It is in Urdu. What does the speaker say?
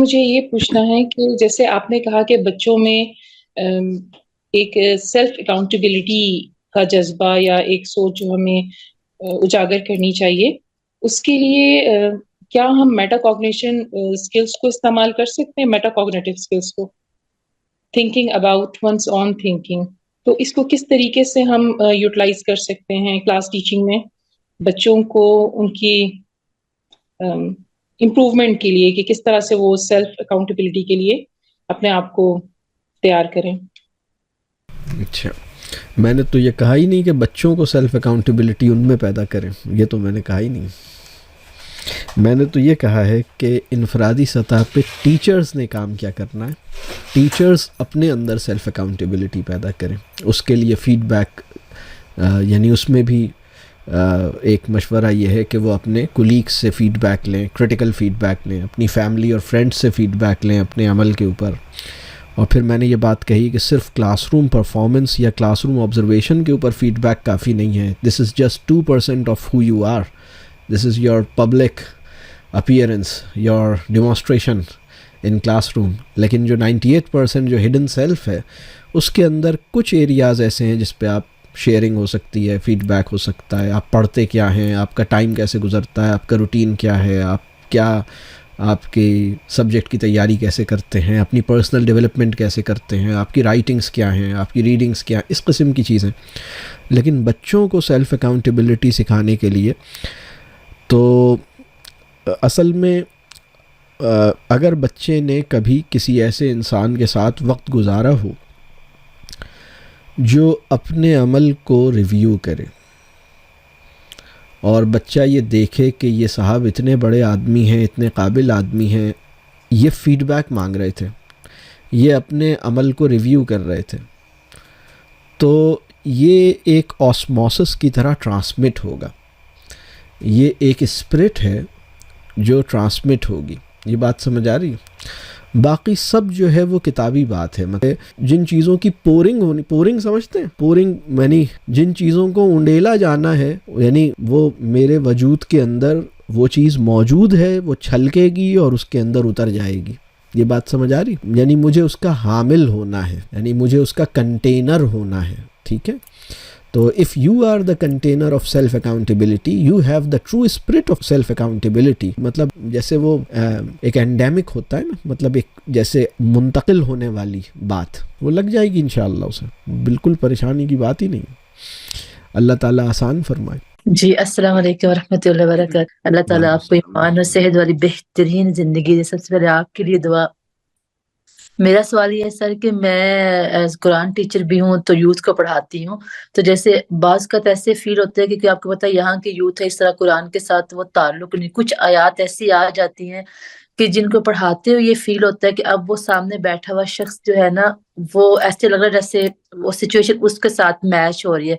مجھے یہ پوچھنا ہے کہ جیسے آپ نے کہا کہ بچوں میں ایک سیلف اکاؤنٹیبلٹی کا جذبہ یا ایک سوچ جو ہمیں اجاگر کرنی چاہیے، اس کے لیے کیا ہم میٹا کوگنیشن اسکلس کو استعمال کر سکتے ہیں؟ میٹا کوگنیٹو اسکلس کو، thinking about one's own thinking, تو اس کو کس طریقے سے ہم یوٹیلائز کر سکتے ہیں کلاس ٹیچنگ میں بچوں کو ان کی امپروومنٹ کے لیے، کہ کس طرح سے وہ سیلف اکاؤنٹیبلٹی کے لیے اپنے آپ کو تیار کریں؟ اچھا، میں نے تو یہ کہا ہی نہیں کہ بچوں کو سیلف اکاؤنٹیبلٹی ان میں پیدا کریں، یہ تو میں نے کہا ہی نہیں. میں نے تو یہ کہا ہے کہ انفرادی سطح پہ ٹیچرز نے کام کیا کرنا ہے. ٹیچرز اپنے اندر سیلف اکاؤنٹیبلٹی پیدا کریں، اس کے لیے فیڈ بیک، یعنی اس میں بھی ایک مشورہ یہ ہے کہ وہ اپنے کولیگس سے فیڈ بیک لیں، کریٹیکل فیڈ بیک لیں، اپنی فیملی اور فرینڈس سے فیڈ بیک لیں اپنے عمل کے اوپر. اور پھر میں نے یہ بات کہی کہ صرف کلاس روم پرفارمنس یا کلاس روم آبزرویشن کے اوپر فیڈ بیک کافی نہیں ہے. This is just 2% of who you are. This is your public appearance, your demonstration in classroom. لیکن جو 98% جو ہڈن سیلف ہے، اس کے اندر کچھ ایریاز ایسے ہیں جس پہ آپ شیئرنگ ہو سکتی ہے، فیڈ بیک ہو سکتا ہے. آپ پڑھتے کیا ہیں، آپ کا ٹائم کیسے گزرتا ہے، آپ کا روٹین کیا ہے، آپ کی سبجیکٹ کی تیاری کیسے کرتے ہیں، اپنی پرسنل ڈیولپمنٹ کیسے کرتے ہیں، آپ کی رائٹنگز کیا ہیں، آپ کی ریڈنگز کیا ہیں، اس قسم کی چیزیں. لیکن بچوں کو سیلف اکاؤنٹیبلٹی سکھانے کے لیے تو اصل میں اگر بچے نے کبھی کسی ایسے انسان کے ساتھ وقت گزارا ہو جو اپنے عمل کو ریویو کرے، اور بچہ یہ دیکھے کہ یہ صاحب اتنے بڑے آدمی ہیں، اتنے قابل آدمی ہیں، یہ فیڈ بیک مانگ رہے تھے، یہ اپنے عمل کو ریویو کر رہے تھے، تو یہ ایک آسموسس کی طرح ٹرانسمٹ ہوگا. یہ ایک اسپرٹ ہے جو ٹرانسمٹ ہوگی. یہ بات سمجھ آ رہی ہے؟ باقی سب جو ہے وہ کتابی بات ہے. مطلب جن چیزوں کی پورنگ سمجھتے ہیں، پورنگ یعنی جن چیزوں کو انڈیلا جانا ہے، یعنی وہ میرے وجود کے اندر وہ چیز موجود ہے، وہ چھلکے گی اور اس کے اندر اتر جائے گی. یہ بات سمجھ آ رہی؟ یعنی مجھے اس کا حامل ہونا ہے، یعنی مجھے اس کا کنٹینر ہونا ہے. ٹھیک ہے؟ تو if you are the container of self accountability, you have the true spirit of self accountability. مطلب جیسے وہ ایک انڈیمک ہوتا ہے نا، مطلب ایک جیسے منتقل ہونے والی بات، وہ لگ جائے گی انشاءاللہ. اسے بالکل پریشانی کی بات ہی نہیں. اللہ تعالیٰ آسان فرمائے. جی، السلام علیکم ورحمۃ اللہ وبرکاتہ. اللہ تعالیٰ آپ کو ایمان اور صحت والی بہترین زندگی دے. سب سے پہلے آپ کے لیے دعا. میرا سوال یہ ہے سر کہ میں قرآن ٹیچر بھی ہوں، تو یوتھ کو پڑھاتی ہوں. تو جیسے بعض کا ایسے فیل ہوتا ہے کہ آپ کو پتہ ہے یہاں کے یوتھ ہے، اس طرح قرآن کے ساتھ وہ تعلق نہیں. کچھ آیات ایسی آ جاتی ہیں کہ جن کو پڑھاتے ہوئے یہ فیل ہوتا ہے کہ اب وہ سامنے بیٹھا ہوا شخص جو ہے نا، وہ ایسے لگ رہا ہے جیسے وہ سچویشن اس کے ساتھ میچ ہو رہی ہے.